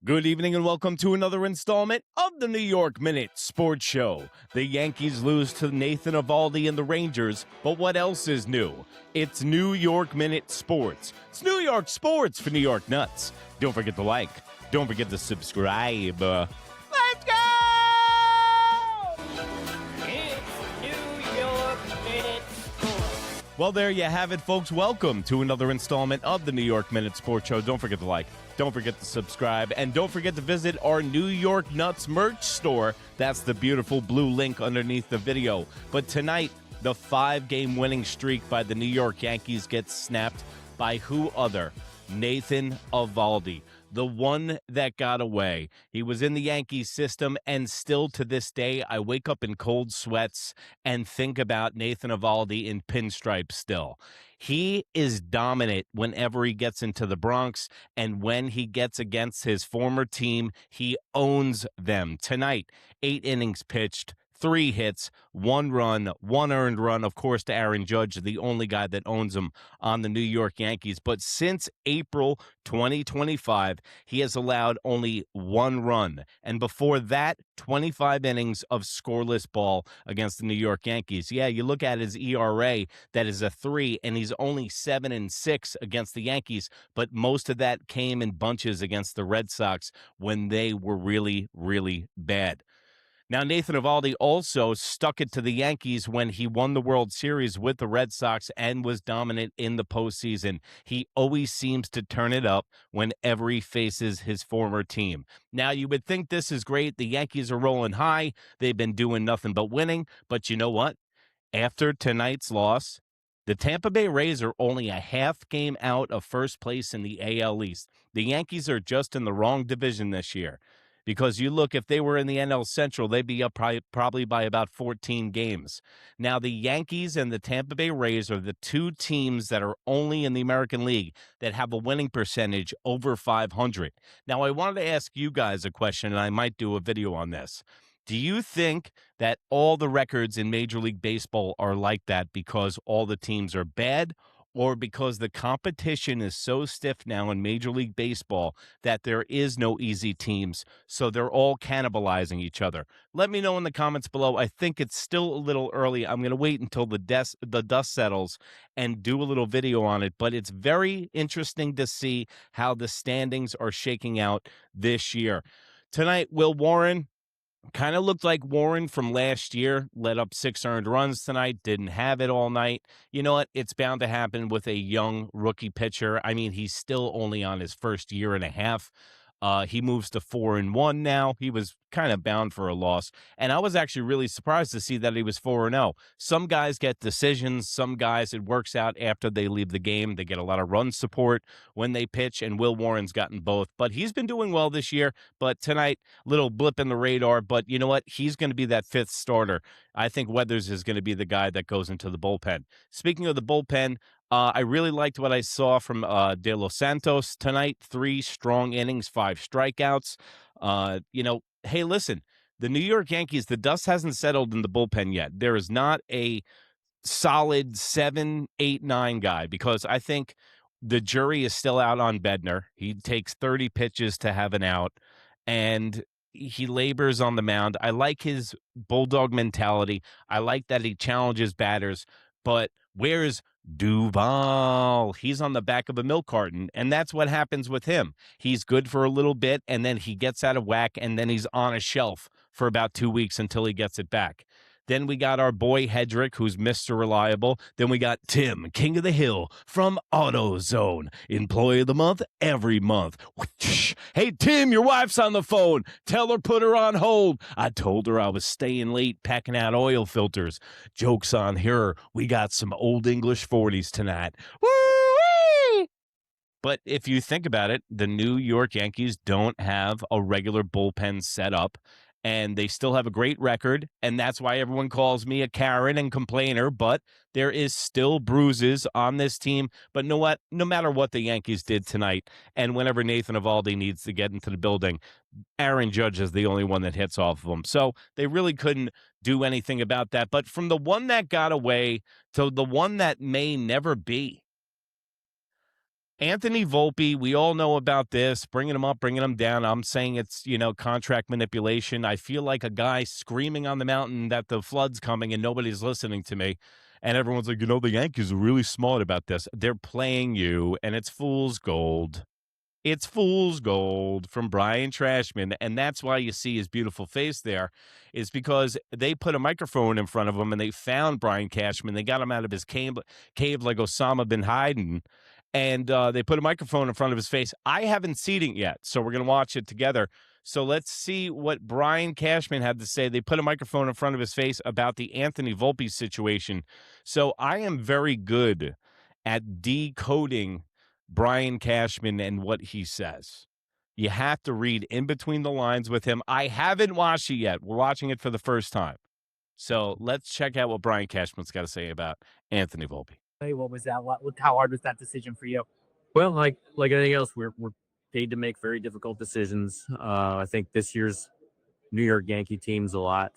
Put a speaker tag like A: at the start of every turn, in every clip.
A: Good evening and welcome to another installment of the New York Minute Sports Show. The Yankees lose to Nathan Eovaldi and the Rangers, but what else is new? It's New York Minute Sports. It's New York sports for New York nuts. Don't forget to like. Don't forget to subscribe. Let's go!
B: It's New York Minute Sports.
A: Well, there you have it, folks. Welcome to another installment of the New York Minute Sports Show. Don't forget to like. Don't forget to subscribe, and don't forget to visit our New York Nuts merch store. That's the beautiful blue link underneath the video. But tonight, the 5-game winning streak by the New York Yankees gets snapped by who other? Nathan Eovaldi, the one that got away. He was in the Yankees system, and still to this day, I wake up in cold sweats and think about Nathan Eovaldi in pinstripes still. He is dominant whenever he gets into the Bronx, and when he gets against his former team, he owns them. Tonight, 8 innings pitched, 3 hits, 1 run, 1 earned run, of course, to Aaron Judge, the only guy that owns him on the New York Yankees. But since April 2025, he has allowed only 1 run. And before that, 25 innings of scoreless ball against the New York Yankees. Yeah, you look at his ERA, that is a 3, and he's only 7-6 against the Yankees. But most of that came in bunches against the Red Sox when they were really, really bad. Now, Nathan Eovaldi also stuck it to the Yankees when he won the World Series with the Red Sox and was dominant in the postseason. He always seems to turn it up whenever he faces his former team. Now, you would think this is great. The Yankees are rolling high. They've been doing nothing but winning. But you know what? After tonight's loss, the Tampa Bay Rays are only a half game out of first place in the AL East. The Yankees are just in the wrong division this year. Because you look, if they were in the NL Central, they'd be up probably by about 14 games. Now, the Yankees and the Tampa Bay Rays are the 2 teams that are only in the American League that have a winning percentage over 500. Now, I wanted to ask you guys a question, and I might do a video on this. Do you think that all the records in Major League Baseball are like that because all the teams are bad, or because the competition is so stiff now in Major League Baseball that there is no easy teams, so they're all cannibalizing each other? Let me know in the comments below. I think it's still a little early. I'm going to wait until the dust settles and do a little video on it, but it's very interesting to see how the standings are shaking out this year. Tonight, Will Warren kind of looked like Warren from last year, let up 6 earned runs tonight, didn't have it all night. You know what? It's bound to happen with a young rookie pitcher. I mean, he's still only on his first year and a half. He moves to 4-1 now. He was kind of bound for a loss. And I was actually really surprised to see that he was 4-0. Some guys get decisions. Some guys, it works out after they leave the game. They get a lot of run support when they pitch, and Will Warren's gotten both. But he's been doing well this year. But tonight, little blip in the radar. But you know what? He's going to be that 5th starter. I think Weathers is going to be the guy that goes into the bullpen. Speaking of the bullpen, I really liked what I saw from De Los Santos tonight. 3 strong innings, 5 strikeouts. Hey, listen, the New York Yankees, the dust hasn't settled in the bullpen yet. There is not a solid 7, 8, 9 guy, because I think the jury is still out on Bednar. He takes 30 pitches to have an out, and he labors on the mound. I like his bulldog mentality. I like that he challenges batters, but where's Duval? He's on the back of a milk carton, and that's what happens with him. He's good for a little bit, and then he gets out of whack, and then he's on a shelf for about 2 weeks until he gets it back. Then we got our boy Hedrick, who's Mr. Reliable. Then we got Tim, King of the Hill, from AutoZone. Employee of the month every month. Hey, Tim, your wife's on the phone. Tell her put her on hold. I told her I was staying late packing out oil filters. Joke's on her. We got some Old English 40s tonight. Woo-wee! But if you think about it, the New York Yankees don't have a regular bullpen set up, and they still have a great record, and that's why everyone calls me a Karen and complainer. But there is still bruises on this team. But no matter what the Yankees did tonight, and whenever Nathan Eovaldi needs to get into the building, Aaron Judge is the only one that hits off of them. So they really couldn't do anything about that. But from the one that got away to the one that may never be, Anthony Volpe, we all know about this, bringing him up, bringing him down. I'm saying it's, contract manipulation. I feel like a guy screaming on the mountain that the flood's coming and nobody's listening to me. And everyone's like, the Yankees are really smart about this. They're playing you, and it's fool's gold. It's fool's gold from Brian Cashman, and that's why you see his beautiful face there, is because they put a microphone in front of him and they found Brian Cashman. They got him out of his cave like Osama bin Laden, and they put a microphone in front of his face. I haven't seen it yet, so we're going to watch it together. So let's see what Brian Cashman had to say. They put a microphone in front of his face about the Anthony Volpe situation. So I am very good at decoding Brian Cashman and what he says. You have to read in between the lines with him. I haven't watched it yet. We're watching it for the first time. So let's check out what Brian Cashman's got to say about Anthony Volpe.
C: Hey, what was that? How hard was that decision for you?
D: Well, like anything else, we're paid to make very difficult decisions. I think this year's New York Yankee team's a lot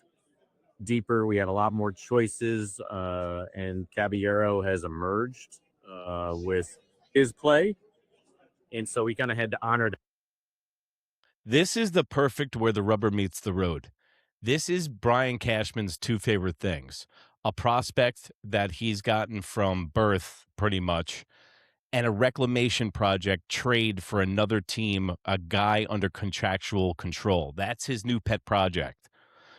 D: deeper. We have a lot more choices, and Caballero has emerged with his play, and so we kind of had to honor that.
A: This is the perfect where the rubber meets the road. This is Brian Cashman's two favorite things: a prospect that he's gotten from birth, pretty much, and a reclamation project trade for another team, a guy under contractual control. That's his new pet project.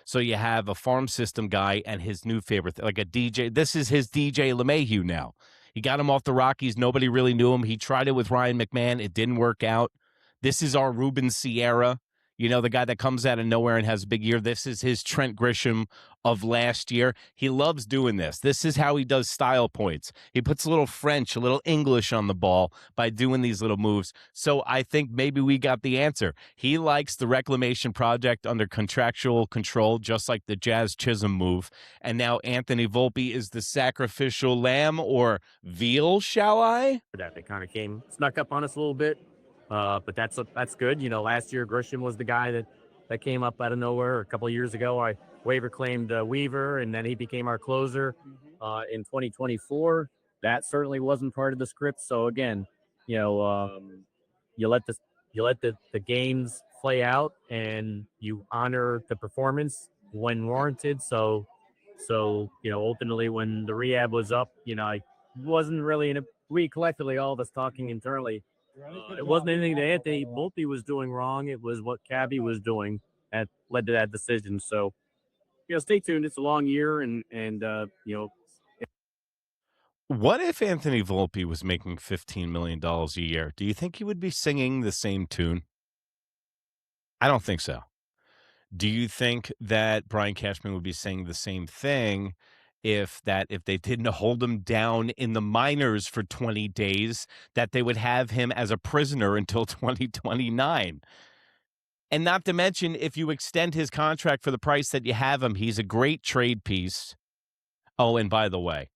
A: So you have a farm system guy and his new favorite, like a DJ. This is his DJ LeMahieu now. He got him off the Rockies. Nobody really knew him. He tried it with Ryan McMahon. It didn't work out. This is our Ruben Sierra, the guy that comes out of nowhere and has a big year. This is his Trent Grisham of last year. He loves doing this. This is how he does style points. He puts a little French, a little English on the ball by doing these little moves. So I think maybe we got the answer. He likes the reclamation project under contractual control, just like the Jazz Chisholm move. And now Anthony Volpe is the sacrificial lamb, or veal, shall I?
D: That they kind of snuck up on us a little bit. But that's good. Last year Grisham was the guy that came up out of nowhere. A couple of years ago, I waiver claimed Weaver, and then he became our closer in 2024. That certainly wasn't part of the script. So again, you let the games play out, and you honor the performance when warranted. So ultimately, when the rehab was up, I wasn't really we collectively, all of us talking internally. It wasn't anything that Anthony Volpe was doing wrong. It was what Cabby was doing that led to that decision. So, stay tuned. It's a long year, and
A: What if Anthony Volpe was making $15 million a year? Do you think he would be singing the same tune? I don't think so. Do you think that Brian Cashman would be saying the same thing if they didn't hold him down in the minors for 20 days, that they would have him as a prisoner until 2029? And not to mention, if you extend his contract for the price that you have him, he's a great trade piece. Oh, and by the way,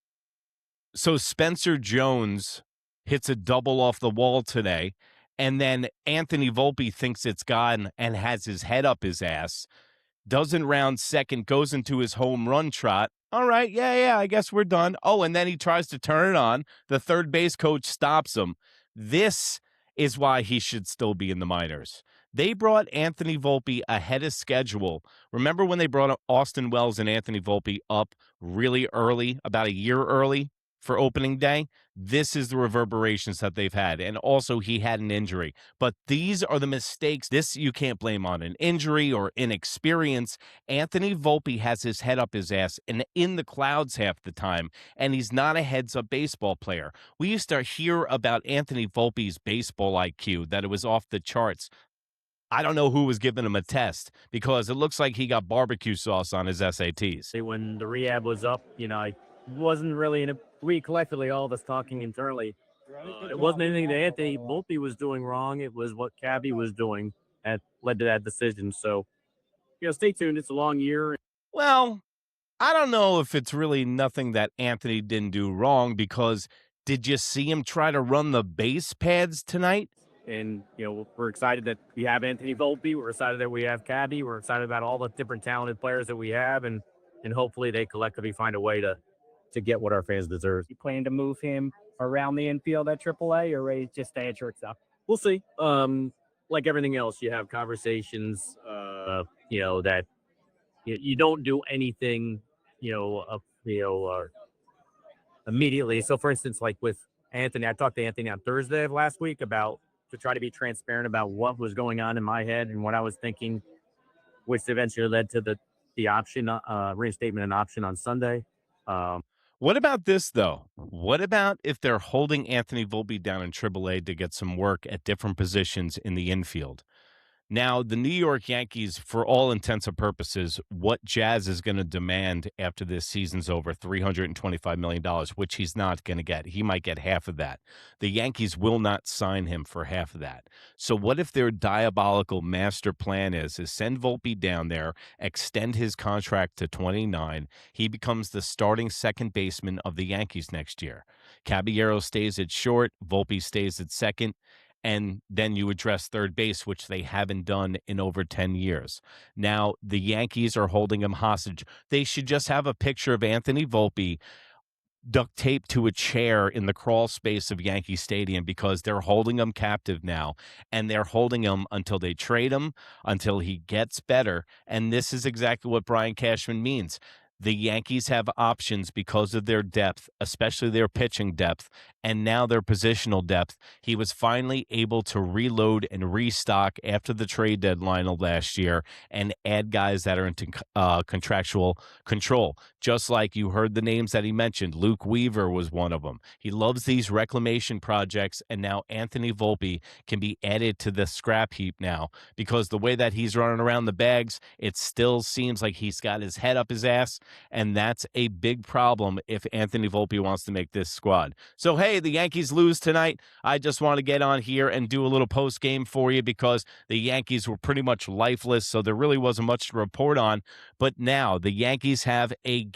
A: so Spencer Jones hits a double off the wall today, and then Anthony Volpe thinks it's gone and has his head up his ass, doesn't round second, goes into his home run trot. All right, yeah, I guess we're done. Oh, and then he tries to turn it on. The third base coach stops him. This is why he should still be in the minors. They brought Anthony Volpe ahead of schedule. Remember when they brought Austin Wells and Anthony Volpe up really early, about a year early for opening day? This is the reverberations that they've had. And also, he had an injury. But these are the mistakes. This you can't blame on an injury or inexperience. Anthony Volpe has his head up his ass and in the clouds half the time, and he's not a heads-up baseball player. We used to hear about Anthony Volpe's baseball IQ, that it was off the charts. I don't know who was giving him a test, because it looks like he got barbecue sauce on his SATs.
D: When the rehab was up, I wasn't really we collectively, all of us talking internally. It wasn't anything that Anthony Volpe was doing wrong. It was what Cabby was doing that led to that decision. So, stay tuned. It's a long year.
A: Well, I don't know if it's really nothing that Anthony didn't do wrong, because did you see him try to run the base pads tonight?
D: And, we're excited that we have Anthony Volpe. We're excited that we have Cabby. We're excited about all the different talented players that we have. And hopefully they collectively find a way to get what our fans deserve.
C: You plan to move him around the infield at AAA, or ready to just stay at shortstop?
D: We'll see. Like everything else, you have conversations, that you don't do anything, immediately. So, for instance, like with Anthony, I talked to Anthony on Thursday of last week to try to be transparent about what was going on in my head and what I was thinking, which eventually led to the option, reinstatement and option on Sunday.
A: What about this, though? What about if they're holding Anthony Volpe down in AAA to get some work at different positions in the infield? Now, the New York Yankees, for all intents and purposes, what Jazz is going to demand after this season's over, $325 million, which he's not going to get. He might get half of that. The Yankees will not sign him for half of that. So what if their diabolical master plan is send Volpe down there, extend his contract to 29. He becomes the starting second baseman of the Yankees next year. Caballero stays at short. Volpe stays at second. And then you address third base, which they haven't done in over 10 years. Now, the Yankees are holding him hostage. They should just have a picture of Anthony Volpe duct taped to a chair in the crawl space of Yankee Stadium, because they're holding him captive now, and they're holding him until they trade him, until he gets better. And this is exactly what Brian Cashman means. The Yankees have options because of their depth, especially their pitching depth, and now their positional depth. He was finally able to reload and restock after the trade deadline of last year and add guys that are into contractual control. Just like you heard the names that he mentioned, Luke Weaver was one of them. He loves these reclamation projects, and now Anthony Volpe can be added to the scrap heap now, because the way that he's running around the bags, it still seems like he's got his head up his ass. And that's a big problem if Anthony Volpe wants to make this squad. So, hey, the Yankees lose tonight. I just want to get on here and do a little post game for you, because the Yankees were pretty much lifeless, so there really wasn't much to report on. But now the Yankees have a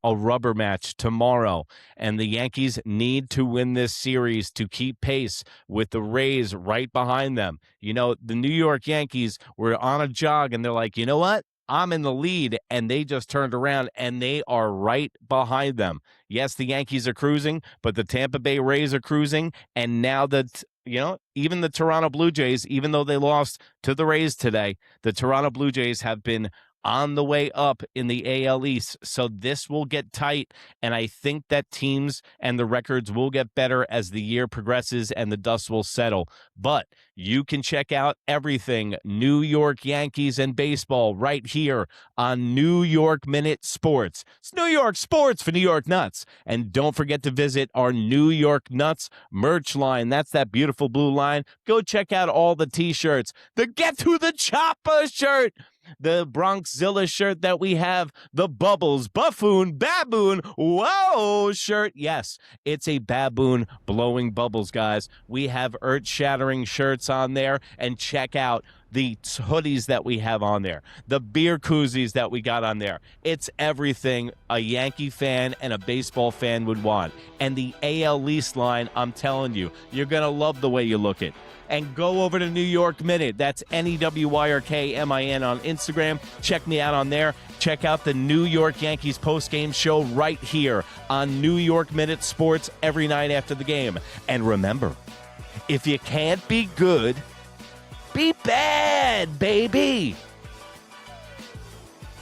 A: rubber match tomorrow, and the Yankees need to win this series to keep pace with the Rays right behind them. You know, the New York Yankees were on a jog, and they're like, you know what? I'm in the lead, and they just turned around, and they are right behind them. Yes, the Yankees are cruising, but the Tampa Bay Rays are cruising, and now that, even the Toronto Blue Jays, even though they lost to the Rays today, the Toronto Blue Jays have been on the way up in the AL East. So this will get tight, and I think that teams and the records will get better as the year progresses and the dust will settle. But you can check out everything New York Yankees and baseball right here on New York Minute Sports. It's New York Sports for New York Nuts. And don't forget to visit our New York Nuts merch line. That's that beautiful blue line. Go check out all the t-shirts. The Get to the Chopper shirt, the Bronxzilla shirt that we have, the Bubbles, Buffoon, Baboon, Whoa shirt. Yes, it's a baboon blowing bubbles, guys. We have earth-shattering shirts on there, and check out the hoodies that we have on there, the beer koozies that we got on there. It's everything a Yankee fan and a baseball fan would want. And the AL East line, I'm telling you, you're going to love the way you look it. And go over to New York Minute. That's NEWYRKMIN on Instagram. Check me out on there. Check out the New York Yankees postgame show right here on New York Minute Sports every night after the game. And remember, if you can't be good, be bad, baby.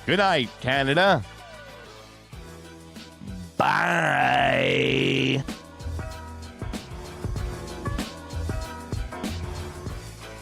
A: Good night, Canada. Bye.